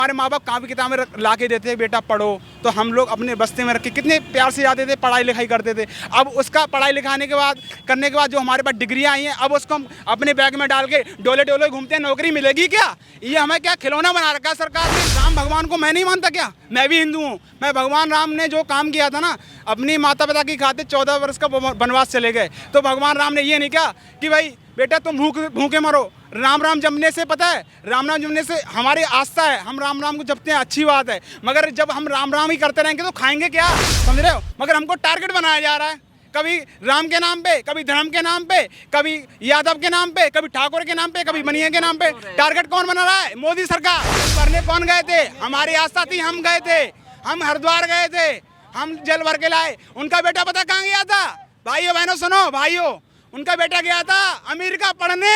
हमारे माँ बाप कापी किताबें ला के देते बेटा पढ़ो, तो हम लोग अपने बस्ते में रख के कितने प्यार से जाते थे, पढ़ाई लिखाई करते थे। अब उसका पढ़ाई लिखाने के बाद करने के बाद जो हमारे पास डिग्रियाँ आई हैं, अब उसको हम अपने बैग में डाल के डोले डोले घूमते हैं, नौकरी मिलेगी क्या? ये हमें क्या खिलौना बना रखा है सरकार ने? राम भगवान को मैं नहीं मानता क्या? मैं भी हिंदू हूँ। मैं भगवान राम ने जो काम किया था ना, अपनी माता पिता की खातिर 14 वर्ष का वनवास चले गए, तो भगवान राम ने ये नहीं कहा कि भाई बेटा तुम भूखे मरो। राम राम जपने से पता है, राम राम जपने से हमारी आस्था है, हम राम राम को जपते हैं, अच्छी बात है, मगर जब हम राम राम ही करते रहेंगे तो खाएंगे क्या? समझ रहे हो? मगर हमको टारगेट बनाया जा रहा है, कभी राम के नाम पे, कभी धर्म के नाम पे, कभी यादव के नाम पे, कभी ठाकुर के नाम पे, कभी बनिया के नाम पे। टारगेट कौन बना रहा है? मोदी सरकार। करने कौन गए थे? हमारी आस्था थी, हम गए थे, हम हरिद्वार गए थे, हम जल भर के लाए। उनका बेटा पता कहाँ गया था? भाइयों बहनों सुनो, भाइयों, उनका बेटा गया था अमेरिका पढ़ने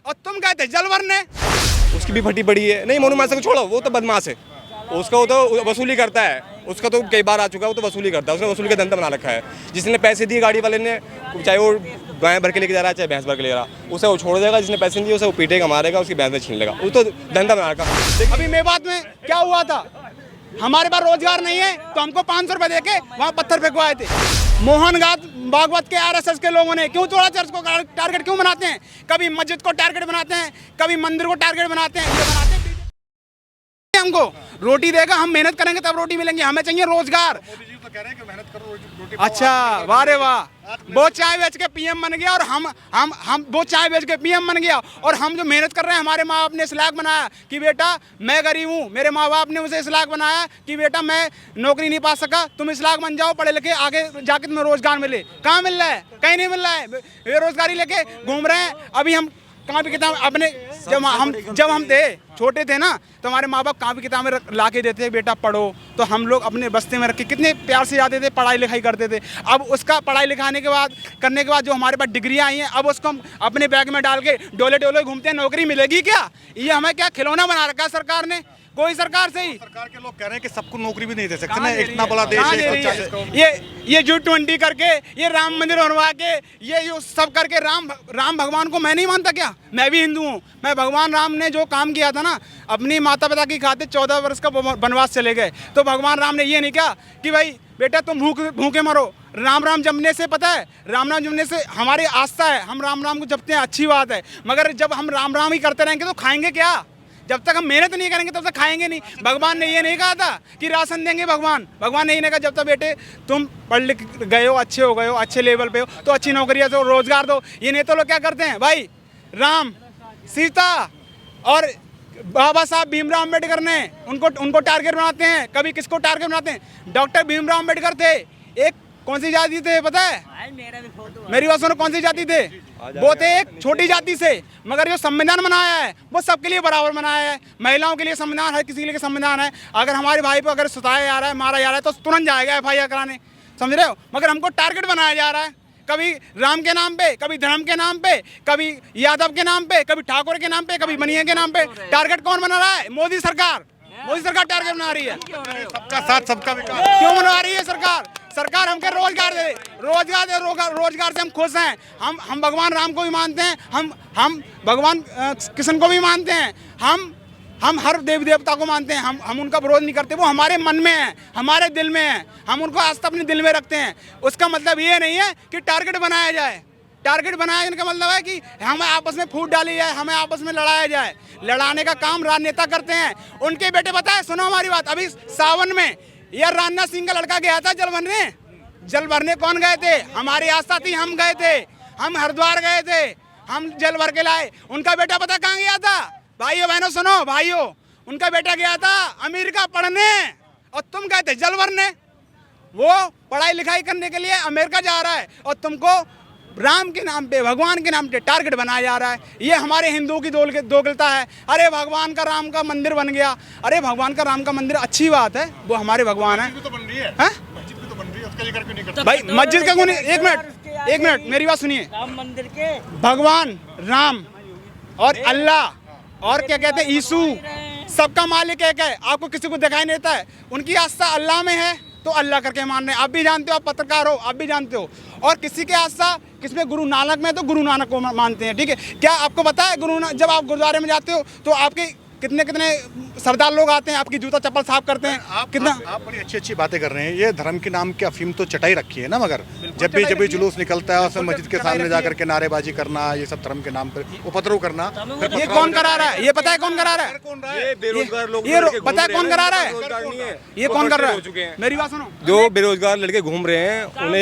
और तुम गए थे जल भरने। उसकी भी फटी पड़ी है। नहीं, मोनू मासा को छोड़ो, वो तो बदमाश है, उसका वो तो वसूली करता है, उसका तो कई बार आ चुका है, वो तो वसूली करता है, उसने वसूली का धंधा बना रखा है। जिसने पैसे दिए गाड़ी वाले ने, चाहे वो गाय भर के लेके जा रहा है चाहे भैंस भर के ले रहा, उसे वो छोड़ देगा। जिसने पैसे नहीं दिए उसे वो पीटेगा, मारेगा, उसकी भैंस में छीन लेगा, वो तो धंधा बना रखा। अभी मेवात में क्या हुआ था? हमारे पास रोजगार नहीं है तो हमको 500 रुपए दे के वहाँ पत्थर फेंकवाए थे। मोहन भागवत के आरएसएस के लोगों ने क्यों तोड़ा? चर्च को टारगेट क्यों बनाते हैं? कभी मस्जिद को टारगेट बनाते हैं, कभी मंदिर को टारगेट बनाते हैं। ये बनाते हैं हमको रोटी देगा, हम मेहनत करेंगे तब रोटी मिलेंगी, हमें चाहिए रोजगार। अच्छा, वाह रे वाह, वो चाय बेच के पीएम बन गया और हम वो चाय बेच के पीएम बन गया, और हम जो मेहनत कर रहे हैं, हमारे माँ बाप ने इस लायक बनाया कि बेटा मैं गरीब हूँ, मेरे माँ बाप ने मुझे इस लायक बनाया कि बेटा मैं नौकरी नहीं पा सका, तुम इस लायक बन जाओ, पढ़े लिखे आगे जाके तुम्हें रोजगार मिले। कहाँ मिल रहा है? कहीं नहीं मिल रहा है, बेरोजगारी लेके घूम रहे हैं। अभी हम कापी किताब अपने जब हम थे छोटे थे ना, तो हमारे माँ बाप कापी किताबें ला के देते बेटा पढ़ो, तो हम लोग अपने बस्ते में रख के कितने प्यार से जाते थे, पढ़ाई लिखाई करते थे। अब उसका पढ़ाई लिखाने के बाद करने के बाद जो हमारे पास डिग्रियाँ आई हैं, अब उसको हम अपने बैग में डाल के डोले डोले घूमते हैं, नौकरी मिलेगी क्या? ये हमें क्या खिलौना बना रखा है सरकार ने? कोई सरकार से ही सरकार के लोग कह रहे हैं कि सबको नौकरी भी नहीं दे सकते ना, इतना बड़ा देश है। ये G20 करके, ये राम मंदिर बनवा के, ये सब करके राम भगवान को मैं नहीं मानता क्या? मैं भी हिंदू हूँ। मैं भगवान राम ने जो काम किया था ना, अपनी माता पिता की खातिर 14 वर्ष का वनवास चले गए, तो भगवान राम ने ये नहीं कहा कि भाई बेटा तुम भूखे मरो। राम राम जपने से पता है, राम राम जपने से हमारी आस्था है, हम राम राम को जपते हैं, अच्छी बात है, मगर जब हम राम राम ही करते रहेंगे तो खाएंगे क्या? जब तक हम मेहनत नहीं करेंगे तब तक खाएंगे नहीं। भगवान ने ये नहीं कहा था कि राशन देंगे, भगवान ने ये नहीं कहा जब तक बेटे तुम पढ़ लिख गए हो, अच्छे हो गए हो, अच्छे लेवल पे हो, तो अच्छी नौकरियाँ दो, रोजगार दो। ये नहीं तो लोग क्या करते हैं भाई, राम सीता और बाबा साहब भीमराव अम्बेडकर ने उनको टारगेट बनाते हैं। कभी किसको टारगेट बनाते हैं? डॉक्टर भीमराव अम्बेडकर थे, एक कौन सी जाति थे पता है? मेरी बात सुनो, कौन सी जाति थे? वो थे एक छोटी जाति से, मगर जो संविधान बनाया है वो सबके लिए बराबर बनाया है। महिलाओं के लिए संविधान, हर किसी के लिए संविधान है। अगर हमारे भाई पे अगर सताया जा रहा है, मारा जा रहा है, तो तुरंत जाएगा FIR कराने, समझ रहे हो? मगर हमको टारगेट बनाया जा रहा है, कभी राम के नाम पे, कभी धर्म के नाम पे, कभी यादव के नाम पे, कभी ठाकुर के नाम पे, कभी बनिया के नाम पे। टारगेट कौन बना रहा है? मोदी सरकार। मोदी सरकार टारगेट बना रही है। सबका साथ सबका विकास क्यों बना रही है सरकार? सरकार हमके रोजगार दे, रोजगार से हम खुश हैं। हम भगवान राम को भी मानते हैं, हम भगवान कृष्ण को भी मानते हैं, हम हर देवी देवता को मानते हैं, हम उनका विरोध नहीं करते। वो हमारे मन में है, हमारे दिल में है, हम उनको आस्था अपने दिल में रखते हैं। उसका मतलब ये नहीं है कि टारगेट बनाया जाए। टारगेट बनाने का मतलब है कि हमें आपस में फूट डाली जाए, हमें आपस में लड़ाया जाए। लड़ाने का काम राजनेता करते हैं। उनके बेटे पता है, सुनो हमारी बात, अभी सावन में यार राजनाथ सिंह का लड़का गया था जल भरने। कौन गए थे? हमारी आस्था थी, हम गए थे, हम हरिद्वार गए थे, हम जल भर के लाए। उनका बेटा पता कहाँ गया था? भाइयों बहनों सुनो, भाइयों, उनका बेटा गया था अमेरिका पढ़ने और तुम गए थे जल भरने। वो पढ़ाई लिखाई करने के लिए अमेरिका जा रहा है और तुमको राम के नाम पे, भगवान के नाम पे टारगेट बनाया जा रहा है। ये हमारे हिंदुओं की दोगलता है। अरे भगवान का राम का मंदिर बन गया, अरे भगवान का राम का मंदिर अच्छी बात है, वो हमारे भगवान है। तो बन रही है, मस्जिद भी तो बन रही है, उसका जिक्र क्यों नहीं करते भाई? मस्जिद का कौन? एक मिनट मेरी बात सुनिए। राम मंदिर के भगवान राम और अल्लाह और क्या कहते हैं, यीशु, सबका मालिक एक है। आपको किसी को दिखाई नहीं देता है? उनकी आस्था अल्लाह में है तो अल्लाह करके मान रहे हैं। आप भी जानते हो, आप पत्रकार हो, आप भी जानते हो। और किसी के आस्था किसमें गुरु नानक में, तो गुरु नानक को मानते हैं, ठीक है? क्या आपको पता है जब आप गुरुद्वारे में जाते हो तो आपके कितने कितने सरदार लोग आते हैं, आपकी जूता चप्पल साफ करते हैं। कितना आप बड़ी अच्छी अच्छी बातें कर रहे हैं। ये धर्म के नाम की अफीम तो चटाई रखी है ना, मगर जब भी जुलूस निकलता है उसमें मस्जिद के सामने जाकर के नारेबाजी करना, ये सब धर्म के नाम पर उपद्रव करना, ये कौन करा रहा है? ये पता है कौन करा रहा है? ये बेरोजगार लोग ये लड़के पता है घूम कौन रहे करा हैं, रहा है? बेरोजगार नहीं है, ये वो कौन कर रहा frustrated हो चुके है? हैं। मेरी बात सुनो। जो बेरोजगार लड़के घूम रहे हैं उन्हें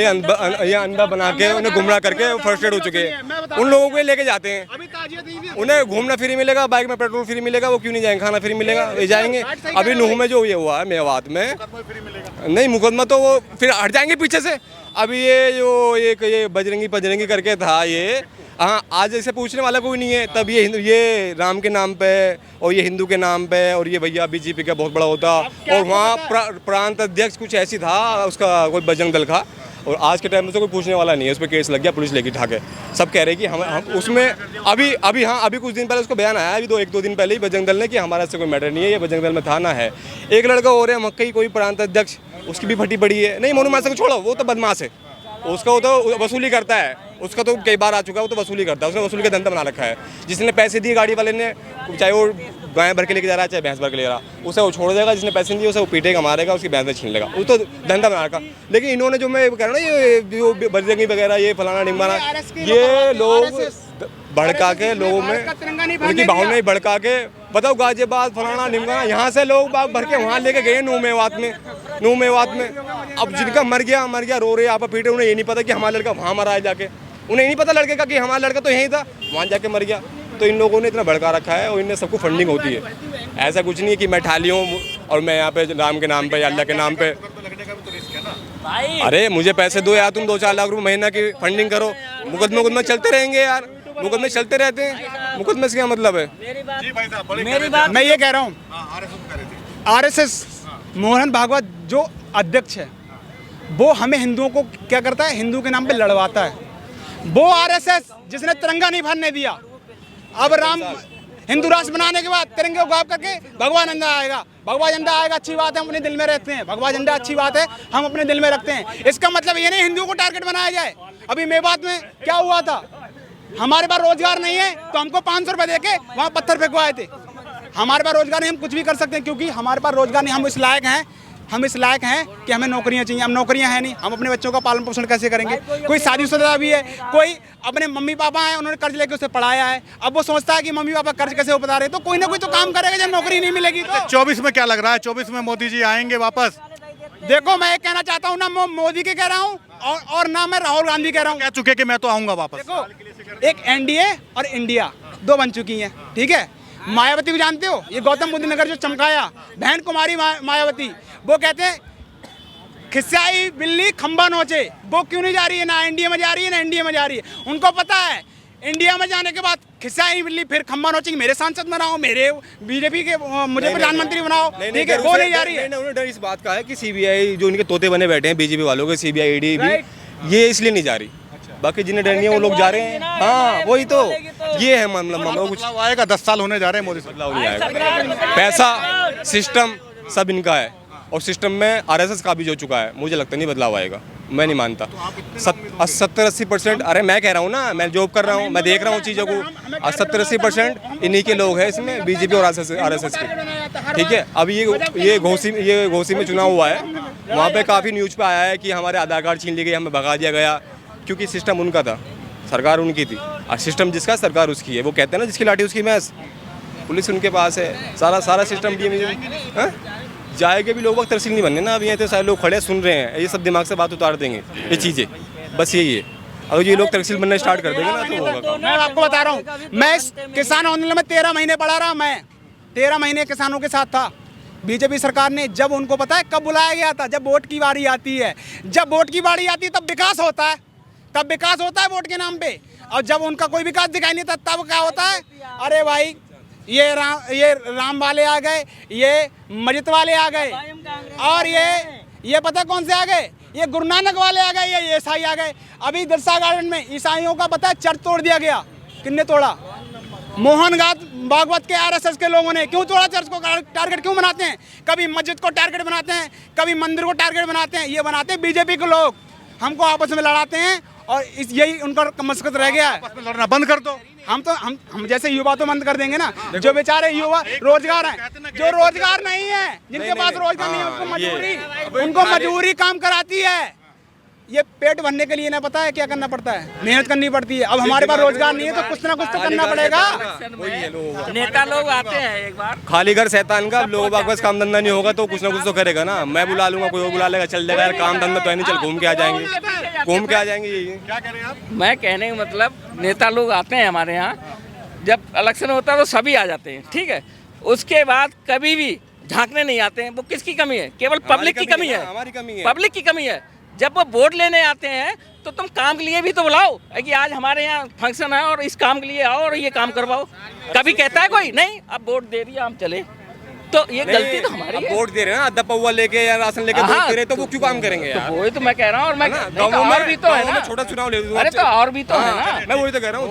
ये अंधा बना के उन्हें गुमराह करके फ्रस्ट्रेट हो चुके हैं। उन लोगों को ये लेके जाते हैं, अभी ताजियत नहीं थी। उन्हें घूमना फ्री मिलेगा, बाइक में पेट्रोल फ्री मिलेगा, वो क्यों नहीं जाएंगे? खाना फ्री मिलेगा, ये जाएंगे। अभी नूह में जो ये हुआ है मेवात में, नहीं मुकदमा तो वो फिर हट जाएंगे पीछे से। अभी ये जो ये बजरंगी करके था ये, हाँ आज ऐसे पूछने वाला कोई नहीं है। तब ये राम के नाम पे और ये हिंदू के नाम पे और ये भैया बीजेपी का बहुत बड़ा होता, और वहाँ प्रांत अध्यक्ष कुछ ऐसी था उसका, कोई बजरंग दल का। और आज के टाइम में तो कोई पूछने वाला नहीं है, उस पर केस लग गया, पुलिस लेके ठाके। सब कह रहे हैं कि हम उसमें अभी कुछ दिन पहले उसको बयान आया, अभी एक दो दिन पहले ही बजरंग दल ने कि हमारा इससे कोई मैटर नहीं है, ये बजरंग दल में था ना है। एक लड़का हो रहा है मक्कई, कोई प्रांत अध्यक्ष, उसकी भी फटी पड़ी है। नहीं मोनू मासा को छोड़ो, वो तो बदमाश है, उसका वो तो वसूली करता है, उसका तो कई बार आ चुका है, वो तो वसूली करता है, उसने वसूली का धंधा बना रखा है। जिसने पैसे दिए गाड़ी वाले ने, चाहे वो गाय भर के लेके जा रहा है चाहे भैंस भर के ले रहा, उसे वो छोड़ देगा। जिसने पैसे नहीं दिए उसे वो पीटेगा, मारेगा, उसकी भैंस में छीन लेगा, वो तो धंधा बना रखा। लेकिन इन्होंने जो मैं कह रहा हूँ ना, ये जो बजरंगी वगैरह, ये फलाना ढिमकाना, ये लोग भड़का के लोगों में उनकी भावनाएं भड़का के, बताओ गाजियाबाद फलाना ढिमकाना, यहाँ से लोग बाग भर के वहाँ लेके गए नूह मेवात में। अब जिनका मर गया रो रहे आप पीटे, उन्हें ये नहीं पता कि हमारा लड़का वहाँ मरा है जाके, उन्हें नहीं पता लड़के का कि हमारा लड़का तो यहीं था, वहाँ जाके मर गया। तो इन लोगों ने इतना भड़का रखा है और इनने सबको फंडिंग होती है। ऐसा कुछ नहीं है कि मैं ठाली हूँ और मैं यहाँ पे राम के नाम पे या अल्लाह के नाम पे, अरे मुझे पैसे दो यार, तुम 2-4 लाख रुपए महीना की फंडिंग करो, मुकदमे चलते रहेंगे यार, मुकदमे चलते रहते हैं। मुकदमे से क्या मतलब है? मेरी बात मैं ये कह रहा हूँ, आरएसएस मोहन भागवत जो अध्यक्ष है, वो हमें हिंदुओं को क्या करता है? हिंदू के नाम पे लड़वाता है। वो आरएसएस जिसने तिरंगा नहीं फहरने दिया, अब राम हिंदू राष्ट्र बनाने के बाद तिरंगे को गायब करके भगवा झंडा आएगा। भगवा झंडा आएगा, अच्छी बात है, हम अपने दिल में रहते हैं। भगवा झंडा अच्छी बात है, हम अपने दिल में रखते हैं। इसका मतलब ये नहीं हिंदुओं को टारगेट बनाया जाए। अभी मेवात में क्या हुआ था? हमारे पास रोजगार नहीं है तो हमको 500 रुपये दे के वहाँ पत्थर फेंकवाए थे। हमारे पास रोजगार नहीं, हम कुछ भी कर सकते हैं, क्योंकि हमारे पास रोजगार नहीं। हम इस लायक हैं कि हमें नौकरियां चाहिए। हम नौकरियां हैं नहीं, हम अपने बच्चों का पालन पोषण कैसे करेंगे? कोई शादीशुदा भी है, कोई अपने मम्मी पापा हैं, उन्होंने कर्ज लेके उसे पढ़ाया है, अब वो सोचता है कि मम्मी पापा कर्ज कैसे उपता रहे, तो कोई ना कोई तो काम करेगा जब नौकरी नहीं मिलेगी। तो 24 में क्या लग रहा है? 24 में मोदी जी आएंगे वापस? देखो, मैं कहना चाहता हूँ ना मोदी के कह रहा हूँ और ना मैं राहुल गांधी कह रहा हूँ। कह चुके कि मैं तो आऊंगा वापस। देखो, एक एनडीए और इंडिया दो बन चुकी हैं, ठीक है। मायावती को जानते हो? ये गौतम बुद्ध नगर जो चमकाया, बहन कुमारी मायावती, वो कहते हैं खिस्साई बिल्ली खंबा नोचे। वो क्यों नहीं जा रही है? ना इंडिया में जा रही है ना इंडिया में जा रही है। उनको पता है इंडिया में जाने के बाद खिस्साई बिल्ली फिर खंबा नोचेगी, मेरे सांसद बनाओ, मेरे बीजेपी के मुझे प्रधानमंत्री बनाओ, ठीक है। वो नहीं जा रही है। उन्होंने डर इस बात का है कि सीबीआई जो उनके तोते बने बैठे हैं बीजेपी वालों के, सीबीआई ईडी भी, ये इसलिए नहीं जा रही। बाकी जिन्हें डर नहीं है वो लोग जा रहे हैं। हाँ वही तो, ये है मामला। कुछ आएगा, 10 साल होने जा रहे हैं, मोदी बदलाव नहीं आएगा। पैसा सिस्टम सब इनका है, और सिस्टम में आरएसएस का भी जो चुका है, मुझे लगता नहीं बदलाव आएगा। मैं नहीं मानता। 70-80%, अरे मैं कह रहा हूँ ना, मैं जॉब कर रहा हूँ, मैं देख रहा हूँ चीज़ों को, 70-80% इन्हीं के लोग हैं इसमें, बीजेपी और आरएसएस के, ठीक है। अब ये घोसी में चुनाव हुआ है, वहाँ पे काफ़ी न्यूज़ पे आया है कि हमारे आधार कार्ड छीन ली गई, हमें भगा दिया गया, क्योंकि सिस्टम उनका था, सरकार उनकी थी, और सिस्टम जिसका सरकार उसकी है। वो कहते हैं ना, जिसकी लाठी उसकी भैंस, पुलिस उनके पास है, सारा सिस्टम जाएगा भी। लोग वक्त तहसील नहीं बनने ना, अभी यहाँ तो सारे लोग खड़े सुन रहे हैं, ये सब दिमाग से बात उतार देंगे, ये चीज़ें बस यही है। अगर ये लोग तहसील बनना स्टार्ट कर देंगे ना तो होगा। मैं आपको बता रहा हूँ, मैं इस किसान आंदोलन में 13 महीने पढ़ा रहा। मैं 13 महीने किसानों के साथ था। बीजेपी सरकार ने, जब उनको पता है कब बुलाया गया था, जब वोट की बारी आती है। जब वोट की बारी आती है तब विकास होता है, तब विकास होता है वोट के नाम पे। और जब उनका कोई विकास दिखाई नहीं था, तब क्या होता है? अरे भाई ये राम वाले आ गए, ये मस्जिद वाले आ गए, और ये पता कौन से आ गए? ये गुरु नानक वाले आ गए, ये ईसाई आ गए। अभी दिरसा गार्डन में ईसाइयों का पता है चर्च तोड़ दिया गया। किसने तोड़ा? मोहन भागवत के आरएसएस के लोगों ने। क्यों तोड़ा? चर्च को टारगेट क्यों बनाते हैं? कभी मस्जिद को टारगेट बनाते हैं, कभी मंदिर को टारगेट बनाते हैं। ये बनाते हैं बीजेपी के लोग, हमको आपस में लड़ाते हैं, और यही उनका मकसद रह गया है। आपस में लड़ना बंद कर दो। हम जैसे युवा तो बंद कर देंगे ना, जो बेचारे युवा रोजगार हैं, जो रोजगार नहीं है, जिनके पास रोजगार नहीं है, उनको मजदूरी काम कराती है। ये पेट भरने के लिए ना पता है क्या करना पड़ता है, मेहनत करनी पड़ती है। अब हमारे पास रोजगार नहीं है तो कुछ ना कुछ तो करना पड़ेगा। नेता लोग आते हैं एक बार, खाली घर शैतान का, लोगों का बस काम धंधा नहीं होगा तो कुछ ना कुछ तो करेगा ना। मैं बुला लूंगा, कोई और बुला लेगा, चल जाएगा यार, काम धंधा तो है नहीं, चल घूम के आ जाएंगे, घूम के आ जाएंगे। यही क्या कह रहे हैं आप? मैं कहने का मतलब नेता लोग आते हैं हमारे यहाँ, जब इलेक्शन होता है तो सभी आ जाते हैं, ठीक है। उसके बाद कभी भी झांकने नहीं आते हैं। वो किसकी कमी है? केवल पब्लिक की कमी है, हमारी कमी है, पब्लिक की कमी है। जब वो वोट लेने आते हैं तो तुम काम के लिए भी तो बुलाओ कि आज हमारे यहाँ फंक्शन है और इस काम के लिए आओ और ये काम करवाओ। कभी कहता है कोई नहीं, अब वोट दे दिया हम चले, तो ये गलती तो हमारी है। वोट दे रहे हैं ना, अद्धा पौवा लेके या राशन लेके वोट दे रहे हैं, तो वो क्यों काम करेंगे यार? तो वही तो मैं कह रहा हूँ। और मैं गाँव और भी तो है में ना, छोटा चुनाव ले, अरे तो और भी तो है ना। मैं वही तो कह रहा हूँ,